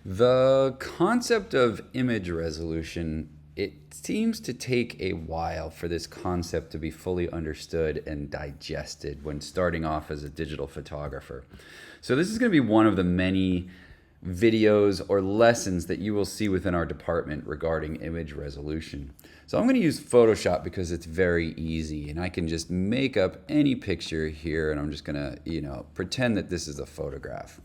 The concept of image resolution, it seems to take a while for this concept to be fully understood and digested when starting off as a digital photographer. So this is going to be one of the many videos or lessons that you will see within our department regarding image resolution. So I'm going to use Photoshop because it's very easy and I can just make up any picture here, and I'm just going to, pretend that this is a photograph.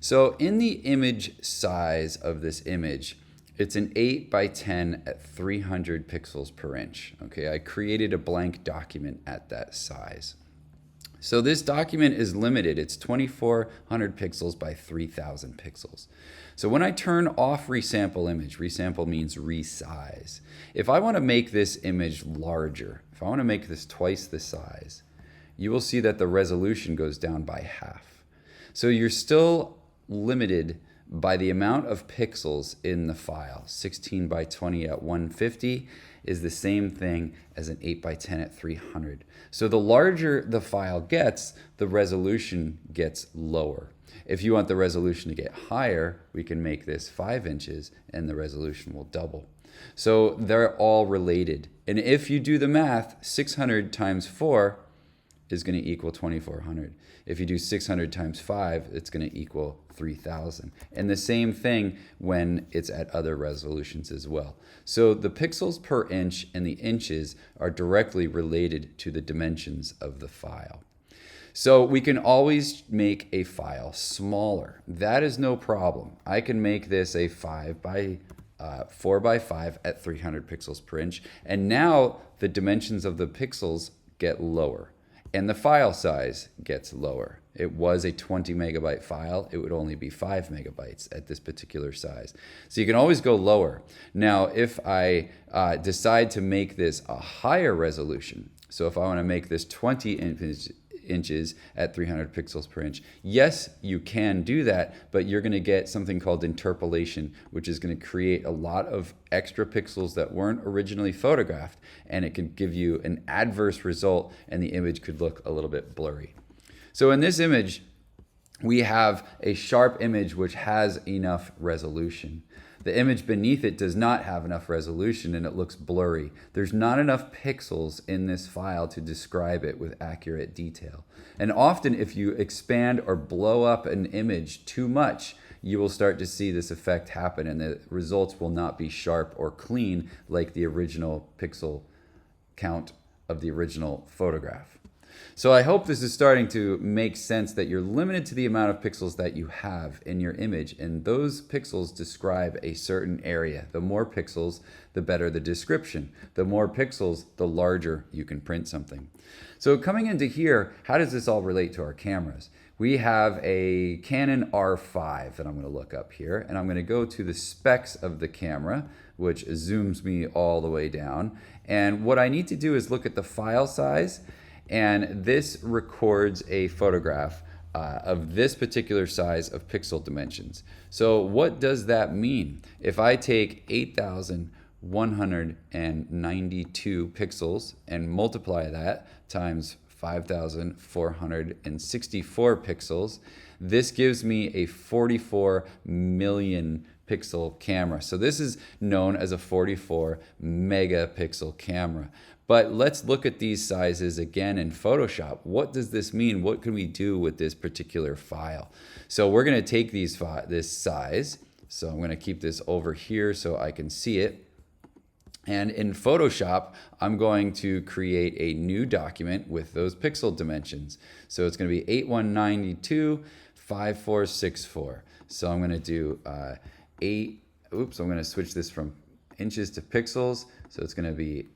So in the image size of this image, it's an 8 by 10 at 300 pixels per inch. Okay, I created a blank document at that size. So this document is limited. It's 2400 pixels by 3000 pixels. So when I turn off resample image, resample means resize. If I want to make this image larger, if I want to make this twice the size, you will see that the resolution goes down by half. So you're still limited by the amount of pixels in the file. 16 by 20 at 150 is the same thing as an 8 by 10 at 300. So the larger the file gets, the resolution gets lower. If you want the resolution to get higher, we can make this 5 inches and the resolution will double. So they're all related. And if you do the math, 600 times 4 is going to equal 2400. If you do 600 times 5, it's going to equal 3000. And the same thing when it's at other resolutions as well. So the pixels per inch and the inches are directly related to the dimensions of the file. So we can always make a file smaller. That is no problem. I can make this a 4 by 5 at 300 pixels per inch. And now the dimensions of the pixels get lower and the file size gets lower. It was a 20 megabyte file. It would only be 5 megabytes at this particular size. So you can always go lower. Now, if I decide to make this a higher resolution, so if I want to make this 20 inches at 300 pixels per inch, yes, you can do that, but you're going to get something called interpolation, which is going to create a lot of extra pixels that weren't originally photographed, and it can give you an adverse result, and the image could look a little bit blurry. So in this image, we have a sharp image which has enough resolution. The image beneath it does not have enough resolution and it looks blurry. There's not enough pixels in this file to describe it with accurate detail. And often if you expand or blow up an image too much, you will start to see this effect happen and the results will not be sharp or clean like the original pixel count of the original photograph. So I hope this is starting to make sense that you're limited to the amount of pixels that you have in your image, and those pixels describe a certain area. The more pixels, the better the description. The more pixels, the larger you can print something. So coming into here, how does this all relate to our cameras? We have a Canon R5 that I'm going to look up here, and I'm going to go to the specs of the camera, which zooms me all the way down. And what I need to do is look at the file size, and this records a photograph of this particular size of pixel dimensions. So what does that mean? If I take 8,192 pixels and multiply that times 5,464 pixels, this gives me a 44 million pixel camera. So this is known as a 44 megapixel camera. But let's look at these sizes again in Photoshop. What does this mean? What can we do with this particular file? So we're going to take this size. So I'm going to keep this over here so I can see it. And in Photoshop, I'm going to create a new document with those pixel dimensions. So it's going to be 8192 5464. So I'm going to do I'm going to switch this from inches to pixels. So it's going to be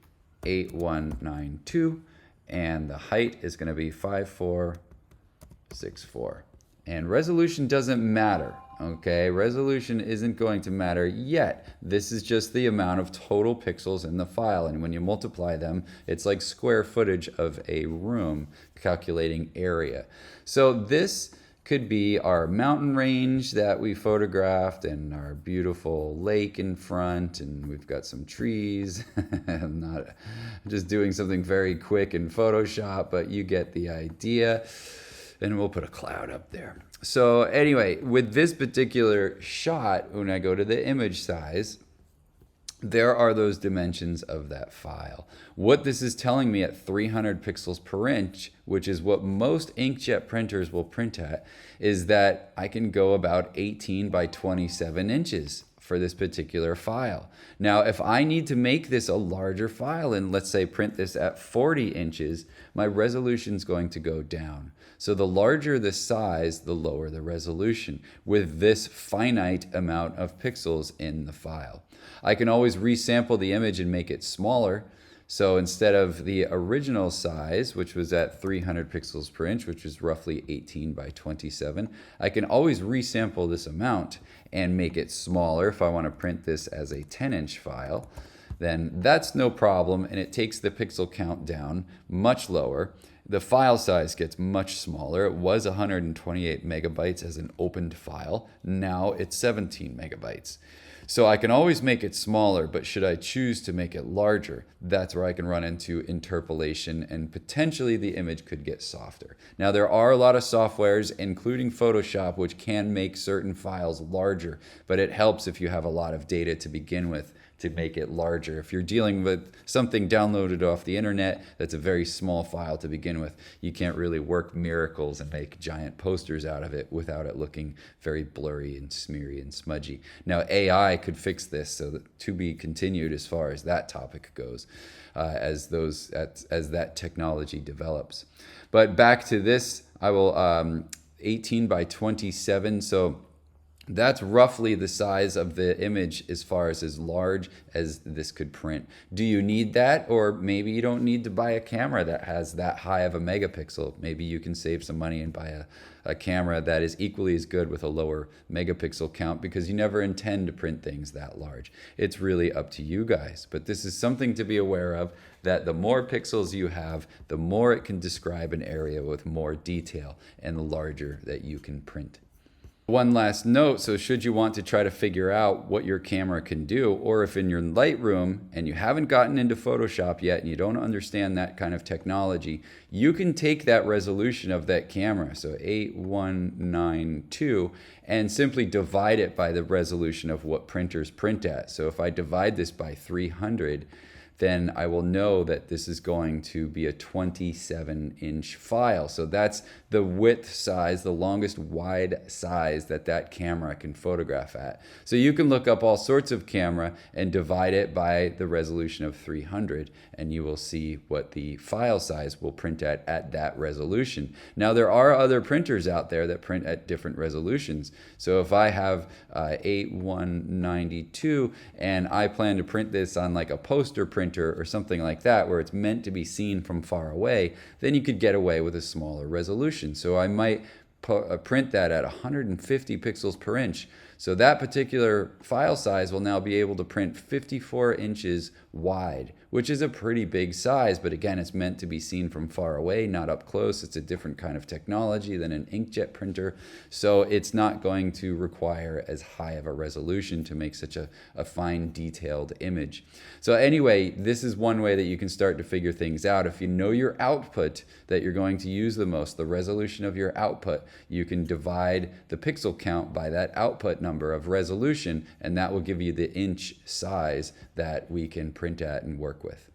8192 and the height is going to be 5464. And resolution doesn't matter, okay? Resolution isn't going to matter yet. This is just the amount of total pixels in the file, and when you multiply them, it's like square footage of a room calculating area. So this could be our mountain range that we photographed and our beautiful lake in front, and we've got some trees. I'm not just doing something very quick in Photoshop, but you get the idea. And we'll put a cloud up there. So anyway, with this particular shot, when I go to the image size, there are those dimensions of that file. What this is telling me at 300 pixels per inch, which is what most inkjet printers will print at, is that I can go about 18 by 27 inches for this particular file. Now, if I need to make this a larger file and let's say print this at 40 inches, my resolution is going to go down. So the larger the size, the lower the resolution with this finite amount of pixels in the file. I can always resample the image and make it smaller. So instead of the original size, which was at 300 pixels per inch, which is roughly 18 by 27, I can always resample this amount and make it smaller. If I want to print this as a 10-inch file, then that's no problem, and it takes the pixel count down much lower. The file size gets much smaller. It was 128 megabytes as an opened file. Now it's 17 megabytes. So I can always make it smaller, but should I choose to make it larger, that's where I can run into interpolation and potentially the image could get softer. Now there are a lot of softwares, including Photoshop, which can make certain files larger, but it helps if you have a lot of data to begin with to make it larger. If you're dealing with something downloaded off the internet that's a very small file to begin with, you can't really work miracles and make giant posters out of it without it looking very blurry and smeary and smudgy. Now AI could fix this, so that to be continued as far as that topic goes, as that technology develops. But back to this, I will 18 by 27, so that's roughly the size of the image as far as large as this could print. Do you need that? Or maybe you don't need to buy a camera that has that high of a megapixel. Maybe you can save some money and buy a camera that is equally as good with a lower megapixel count because you never intend to print things that large. It's really up to you guys. But this is something to be aware of, that the more pixels you have, the more it can describe an area with more detail and the larger that you can print. One last note, so should you want to try to figure out what your camera can do, or if in your Lightroom and you haven't gotten into Photoshop yet and you don't understand that kind of technology, you can take that resolution of that camera, so 8192, and simply divide it by the resolution of what printers print at. So if I divide this by 300, then I will know that this is going to be a 27-inch file. So that's the width size, the longest wide size that camera can photograph at. So you can look up all sorts of camera and divide it by the resolution of 300, and you will see what the file size will print at that resolution. Now there are other printers out there that print at different resolutions. So if I have 8192 and I plan to print this on like a poster printer or something like that where it's meant to be seen from far away, then you could get away with a smaller resolution. So I might print that at 150 pixels per inch. So that particular file size will now be able to print 54 inches wide, which is a pretty big size, but again, it's meant to be seen from far away, not up close. It's a different kind of technology than an inkjet printer, so it's not going to require as high of a resolution to make such a fine, detailed image. So anyway, this is one way that you can start to figure things out. If you know your output that you're going to use the most, the resolution of your output, you can divide the pixel count by that output number of resolution, and that will give you the inch size that we can print at and work with.